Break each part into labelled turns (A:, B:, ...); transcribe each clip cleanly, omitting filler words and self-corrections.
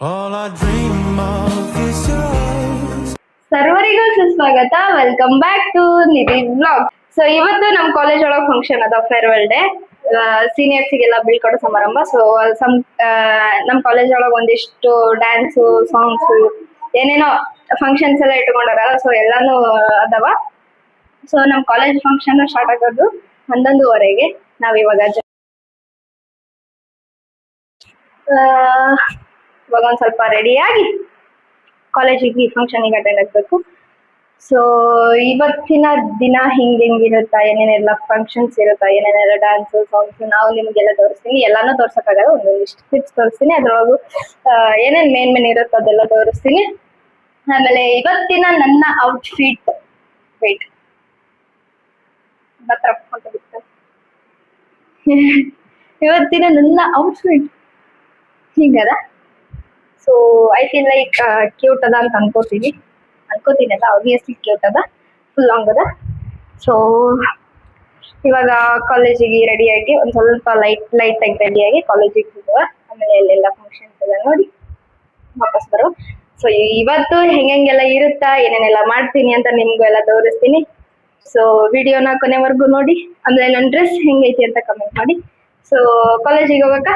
A: All I dream of is yours.
B: ಸರ್ವರಿಗೂ ಸುಸ್ವಾಗತ. Welcome back to Nidhi blog. So ಇವತ್ತು ನಮ್ಮ ಕಾಲೇಜ್ ಒಳಗೆ ಫಂಕ್ಷನ್ ಅದ, ಫೇರ್ವೆಲ್ ಡೇ. ಸೀನಿಯರ್ಸಿಗೆಲ್ಲ ಬೀಳ್ಕೊಡೋ ಸಮಾರಂಭ. ಸೊ ನಮ್ಮ ಕಾಲೇಜ್ ಒಳಗೆ ಒಂದಿಷ್ಟು ಡ್ಯಾನ್ಸು, ಸಾಂಗ್ಸು, ಏನೇನೋ ಫಂಕ್ಷನ್ಸ್ ಎಲ್ಲ ಇಟ್ಕೊಂಡಾರ. ಸೊ ಎಲ್ಲಾನು ಅದಾವ. ಸೊ ನಮ್ಮ ಕಾಲೇಜ್ ಫಂಕ್ಷನ್ ಸ್ಟಾರ್ಟ್ ಆಗೋದು 11:30ಗೆ. ನಾವಿವಾಗ ಇವಾಗ ಒಂದ್ ಸ್ವಲ್ಪ ರೆಡಿಯಾಗಿ ಕಾಲೇಜಿಗೆ ಫಂಕ್ಷನಿಗೆ ಅಟೆಂಡ್ ಆಗ್ಬೇಕು. ಸೊ ಇವತ್ತಿನ ದಿನ ಹಿಂಗಿರುತ್ತಾ, ಏನೇನೆಲ್ಲ ಫಂಕ್ಷನ್ಸ್ ಇರುತ್ತಾ, ಏನೇನೆಲ್ಲ ಡ್ಯಾನ್ಸ್, ಸಾಂಗ್ಸ್, ನಾವು ನಿಮ್ಗೆಲ್ಲ ತೋರಿಸ್ತೀನಿ. ಎಲ್ಲಾನು ತೋರ್ಸಕ್ಕಾಗಲ್ಲ, ಒಂದೊಂದಿಷ್ಟು ಕ್ಲಿಪ್ಸ್ ತೋರಿಸ್ತೀನಿ. ಅದ್ರೊಳಗು ಏನೇನ್ ಮೇನ್ ಇರುತ್ತೆ ಅದೆಲ್ಲ ತೋರಿಸ್ತೀನಿ. ಆಮೇಲೆ ಇವತ್ತಿನ ನನ್ನ ಔಟ್ಫಿಟ್ ಇವತ್ತಿನ ನನ್ನ ಔಟ್ಫಿಟ್ ಹಿಂಗದ. So I feel like cute ಅದ ಅಂತ ಅನ್ಕೋತೀನಿ ಅಲ್ಲ, ಆಬ್ವಿಯಸ್ಲಿ ಕ್ಯೂಟ್ ಅದ, ಫುಲ್ ಲಾಂಗ್ ಅದ. ಸೊ ಇವಾಗ ಕಾಲೇಜಿಗೆ ರೆಡಿಯಾಗಿ ಒಂದ್ ಸ್ವಲ್ಪ ಲೈಟ್ ಆಗಿ ರೆಡಿಯಾಗಿ ಕಾಲೇಜಿಗೆ ಹೋಗುವ. ಆಮೇಲೆ ಅಲ್ಲೆಲ್ಲ ಫಂಕ್ಷನ್ಸ್ ಎಲ್ಲ ನೋಡಿ ವಾಪಸ್ ಬರೋ. ಸೊ ಇವತ್ತು ಹೆಂಗೆಲ್ಲ ಇರುತ್ತಾ, ಏನೇನೆಲ್ಲ ಮಾಡ್ತೀನಿ ಅಂತ ನಿಮ್ಗೂ ಎಲ್ಲ ತೋರಿಸ್ತೀನಿ. ಸೊ ವಿಡಿಯೋನ ಕೊನೆವರೆಗೂ ನೋಡಿ. ಆಮೇಲೆ ನನ್ನ ಡ್ರೆಸ್ ಹೆಂಗೈತಿ ಅಂತ ಕಮೆಂಟ್ ಮಾಡಿ. ಸೊ ಕಾಲೇಜಿಗೆ ಹೋಗಕ್ಕ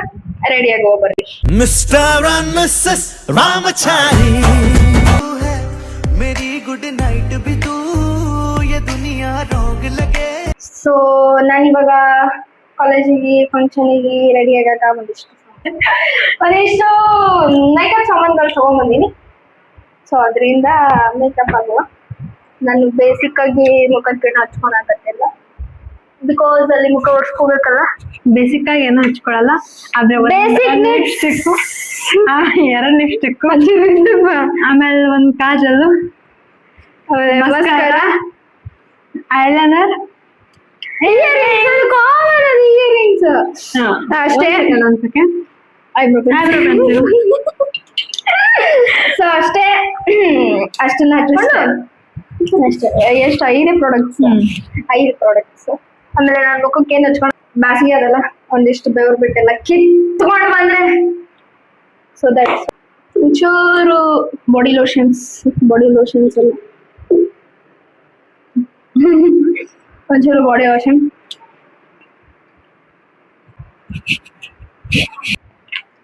B: ರೆಡಿಯಾಗಿ ಹೋಗ್ಬರ್ರಿ.
A: ಮಿಸ್ಟರ್ ಅಂಡ್ ಮಿಸಸ್ ರಾಮಚಾರಿ ಮೇರಿ ಗುಡ್ ನೈಟ್ ಬಿ ತೂ ಯೆ ದುನಿಯಾ ರೋಗ್ ಲಗೆ.
B: ಸೊ ನಾನಿವಾಗ ಕಾಲೇಜಿಗೆ ಫಂಕ್ಷನಿಗೆ ರೆಡಿ ಆಗಾಕ ಒಂದಿಷ್ಟು ಮೇಕಪ್ ಸಾಮಾನುಗಳು ತಗೊಂಡ್ಬಂದೀನಿ. ಸೊ ಅದರಿಂದ ಮೇಕಪ್ ಆಗುವ. ನಾನು ಬೇಸಿಕ್ ಆಗಿ ಮುಖಕ್ಕೆ ಹಚ್ಕೊಳಕತ್ತಿಲ್ಲ, ಬಿಕಾಸ್ ಅಲ್ಲಿ ಮುಖ ಒಡ್ಸ್ಕೋಬೇಕಲ್ಲ.
C: ಬೇಸಿಕ್ ಆಗಿ ಏನು ಹಚ್ಕೊಳಲ್ಲ, ಆದ್ರೆ ಎರಡು ಲಿಪ್ಸ್ಟಿಕ್, ಆಮೇಲೆ ಒಂದ್ ಕಾಜಲ್, ಐಲೈನರ್,
B: ಇಯರಿಂಗ್ಸ್ ಅಷ್ಟೇ. ಸೊ ಅಷ್ಟನ್ನ ಹಚ್ಕೊಂಡು ಅಷ್ಟೇ. ಎಷ್ಟು 5 ಪ್ರಾಡಕ್ಟ್ಸ್. ಆಮೇಲೆ ನಾನು ಮುಖಕ್ಕೆ ಏನ್ ಹಚ್ಕೊಂಡು, ಬ್ಯಾಸಿಗೆ ಅದಲ್ಲ, ಒಂದಿಷ್ಟು ಬೆವರು ಬಿಟ್ಟೆಲ್ಲ ಕಿತ್ಕೊಂಡು ಬಂದ್ರೆ. ಸೊ ದಟ್ಸ್ ಒಂಚೂರು ಬಾಡಿ ಲೋಷನ್ಸ್ ಎಲ್ಲ ಒಂಚೂರು ಬಾಡಿ ಲೋಷನ್.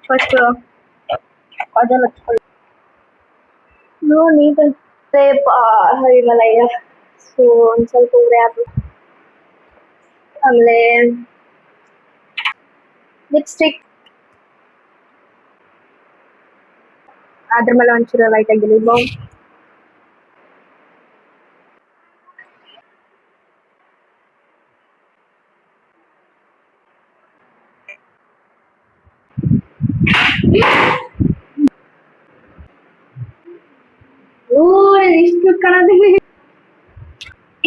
B: ಫಸ್ಟ್ ಕಾಜಲ್ ಹಚ್ಕೊಳ್ಳಿ. ನೀಟ್ ಹಿಮಾಲಯ. ಸೊ ಒಂದ್ ಸ್ವಲ್ಪ ಉರೆ ಆದ್ರು. ಆಮೇಲೆ ಲಿಪ್ಸ್ಟಿಕ್, ಅದ್ರ ಮೇಲೆ ಒಂಚೂರು ಲೈಟ್ ಆಗಿ ಲಿಪ್ ಬಾಮ್.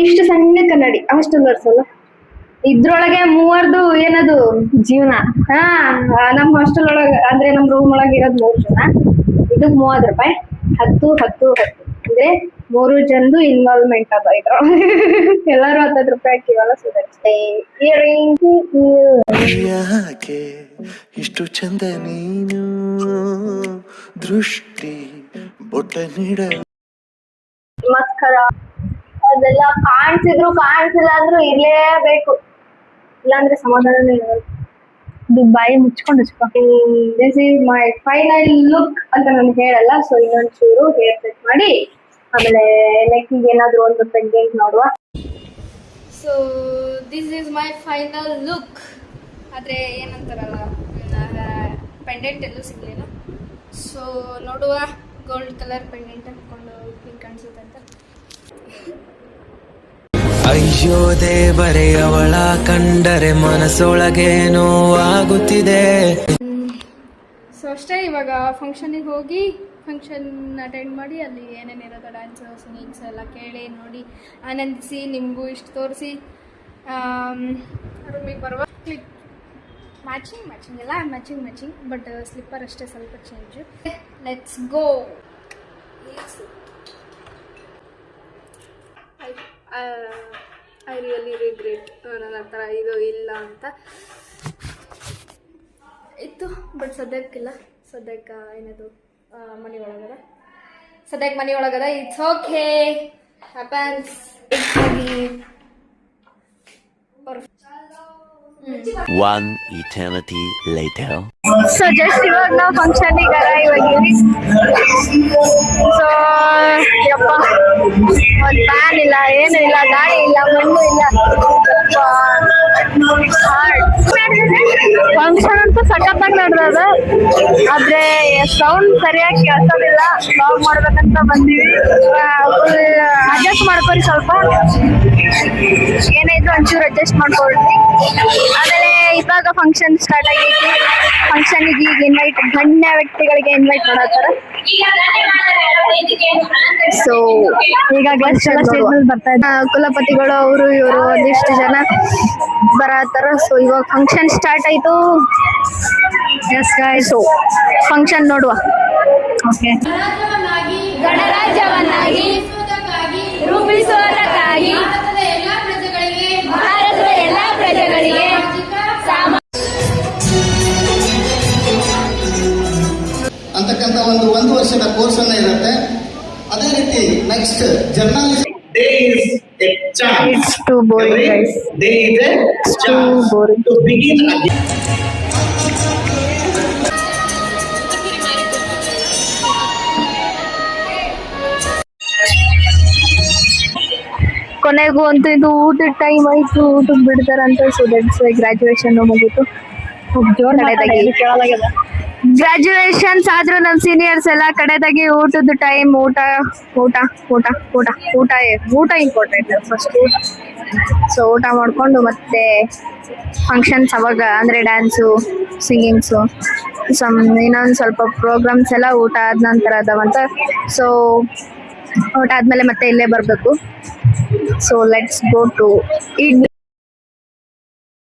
B: ಇಷ್ಟು ಸಣ್ಣ ಕನ್ನಡಿ, ಹಾಸ್ಟೆಲ್ ಅಲ್ಲ. ಇದ್ರೊಳಗೆ 3 ಏನದು
C: ಜೀವನ.
B: ನಮ್ ಹಾಸ್ಟೆಲ್ ಒಳಗ ಅಂದ್ರೆ ನಮ್ ರೂಮ್ ಒಳಗೆ ಇರೋದ್ 3 ಜನ. ಇದಕ್ 30 ರೂಪಾಯಿ. 10 ಅಂದ್ರೆ 3 ಜನದು ಇನ್ವಾಲ್ವ್ಮೆಂಟ್ ಅದ ಇದ್ರೊಳಗೆ. ಎಲ್ಲಾರು 10 ರೂಪಾಯಿ ಹಾಕಿವಲ್ಲ. So earring.
A: ಯಾಕೆ ಇಷ್ಟು ಚಂದ ನೀನು, ದೃಷ್ಟಿ ಬೊಟ್ಟ ನೀಡ.
B: ಮಸ್ಕರ ಅದೆಲ್ಲ ಕಾಣಿಸಿದ್ರು ಕಾಣಿಸಿಲ್ಲ ಅಂದ್ರೂ ಇರ್ಲೇಬೇಕು, ಇಲ್ಲಾಂದ್ರೆ ಸಮಾಧಾನನೇ ಇರಲ್ಲ.
C: ಬಾಯಿ ಮುಚ್ಕೊಂಡು ಹಚ್ಕೊ.
B: This is my final look ಅಂತ ನಾನು ಹೇಳಲ್ಲ. ಸೊ ಇನ್ನೊಂಚೂರು ಹೇರ್ ಸೆಟ್ ಮಾಡಿ ಆಮೇಲೆ ನೆಕ್ಕಿಗೆ ಏನಾದ್ರು ಒಂದು ಪೆಂಡೆಂಟ್ ನೋಡುವ. So this is my final look. ಆದರೆ ಏನಂತಾರಲ್ಲ, ಪೆಂಡೆಂಟ್ ಎಲ್ಲೂ ಸಿಗಲಿಲ್ಲ. ಸೊ ನೋಡುವ, ಗೋಲ್ಡ್ ಕಲರ್ ಪೆಂಡೆಂಟ್ ಹಾಕೊಂಡು ಹಿಂಗೆ ಕಾಣಿಸುತ್ತೆ ಅಂತ.
A: ಅಯ್ಯೋ ದೇವರೇ, ಅವಳ ಕಂಡರೆ ಮನಸ್ಸೊಳಗೆ ನೋವಾಗುತ್ತಿದೆ.
B: ಸೊ ಅಷ್ಟೇ. ಇವಾಗ ಫಂಕ್ಷನಿಗೆ ಹೋಗಿ ಫಂಕ್ಷನ್ ಅಟೆಂಡ್ ಮಾಡಿ ಅಲ್ಲಿ ಏನೇನಿರೋದು ಡ್ಯಾನ್ಸ್, ಸಿಂಗಿಂಗ್ಸ್ ಎಲ್ಲ ಕೇಳಿ ನೋಡಿ ಆನಂದಿಸಿ ನಿಮಗೂ ಇಷ್ಟು ತೋರಿಸಿ ರೂಮಿಗೆ ಬರುವ. ಮ್ಯಾಚಿಂಗ್ ಎಲ್ಲ ಮ್ಯಾಚಿಂಗ್, ಬಟ್ ಸ್ಲಿಪ್ಪರ್ ಅಷ್ಟೇ ಸ್ವಲ್ಪ change. Let's go. I really regret ನನ್ನ ಹತ್ರ ಇದು ಇಲ್ಲ ಅಂತ ಇತ್ತು, ಬಟ್ ಸದ್ಯಕ್ಕಿಲ್ಲ. ಸದ್ಯಕ್ಕೆ ಏನದು ಮನಿ ಒಳಗದ ಸದ್ಯಕ್ಕೆ ಮನಿ ಒಳಗದ it's okay happens
D: One eternity later.
B: So just ಇವಾಗ ನಾವು ಫಂಕ್ಷನಿಗೆ ಇವಾಗ ಸೊ ಯಪ್ಪ ಒಂದು ಫ್ಯಾನ್ ಇಲ್ಲ ಏನು ಇಲ್ಲ ಗಾಳಿ ಇಲ್ಲ ಮಣ್ಣು ಇಲ್ಲ ಫಂಕ್ಷನ್ ಅಂತೂ ಸಖತ್ತಾಗಿ ನಡೆದದ ಆದ್ರೆ ಸೌಂಡ್ ಸರಿಯಾಗಿ ಕೇಳ್ಸೋದಿಲ್ಲ ಬ್ಲಾಗ್ ಮಾಡ್ಬೇಕಂತ ಬಂದೀವಿ ಅಡ್ಜಸ್ಟ್ ಮಾಡ್ಕೊರಿ ಸ್ವಲ್ಪ ಏನಾಯ್ತು ಒಂಚೂರು ಅಡ್ಜಸ್ಟ್ ಮಾಡ್ಕೊಳ್ರಿ ಆಮೇಲೆ ಇವಾಗ ಫಂಕ್ಷನ್ ಸ್ಟಾರ್ಟ್ ಆಗೈತಿ ಫಂಕ್ಷನ್ಗೆ ಈಗ ಇನ್ವೈಟ್ ಗಣ್ಯ ವ್ಯಕ್ತಿಗಳಿಗೆ ಇನ್ವೈಟ್ ಮಾಡತ್ತಾರ ಸೊ ಈಗ ಗೆಸ್ಟ್ ಎಲ್ಲ ಸ್ಟೇಜ್ ಮೇಲೆ ಬರ್ತಾ ಇದ್ದಾರೆ ಕುಲಪತಿಗಳು ಅವರು ಇವರು ಒಂದಿಷ್ಟು ಜನ ಬರತ್ತಾರ ಸೊ ಇವಾಗ ಫಂಕ್ಷನ್ ಸ್ಟಾರ್ಟ್ ಆಯ್ತು ಸೊ ಫಂಕ್ಷನ್ ನೋಡುವ ಓಕೆ
E: ಗಣರಾಜ್ಯವನ್ನಾಗಿ ರೂಪಿಸುವುದಕ್ಕಾಗಿ ಭಾರತದ ಎಲ್ಲ ಪ್ರಜೆಗಳಿಗೆ
F: ಅಂತಕ್ಕಂಥ ಒಂದು ವರ್ಷದ ಕೋರ್ಸ್ ಅನ್ನ ಇರುತ್ತೆ. ಅದೇ ರೀತಿ next journalism day is A chance.
B: It's too boring, guys.
F: Day is a chance to begin again.
B: ಕೊನೆಗೂ ಅಂತೂ ಇದು ಊಟದ ಟೈಮ್ ಆಯ್ತು ಊಟಕ್ಕೆ ಬಿಡ್ತಾರಂತ ಸೊ ದಟ್ಸ್ ಗ್ರಾಜುಯೇಷನ್ ಮುಗೀತು ಗ್ರಾಜುಯೇಷನ್ಸ್ ಆದ್ರೂ ನಮ್ ಸೀನಿಯರ್ಸ್ ಎಲ್ಲ ಕಡೆದಾಗಿ ಊಟದ ಟೈಮ್ ಊಟ ಊಟ ಊಟ ಊಟ ಊಟ ಊಟ ಇಂಪಾರ್ಟೆಂಟ್ ಫಸ್ಟ್ ಊಟ ಸೊ ಊಟ ಮಾಡ್ಕೊಂಡು ಮತ್ತೆ ಫಂಕ್ಷನ್ಸ್ ಅವಾಗ ಅಂದ್ರೆ ಡ್ಯಾನ್ಸು ಸಿಂಗಿಂಗ್ಸು ಇನ್ನೊಂದು ಸ್ವಲ್ಪ ಪ್ರೋಗ್ರಾಮ್ಸ್ ಎಲ್ಲ ಊಟ ಆದ ನಂತರ ಅದಾವಂತ ಸೊ ಊಟ ಆದ್ಮೇಲೆ ಮತ್ತೆ ಇಲ್ಲೇ ಬರಬೇಕು so let's go to heat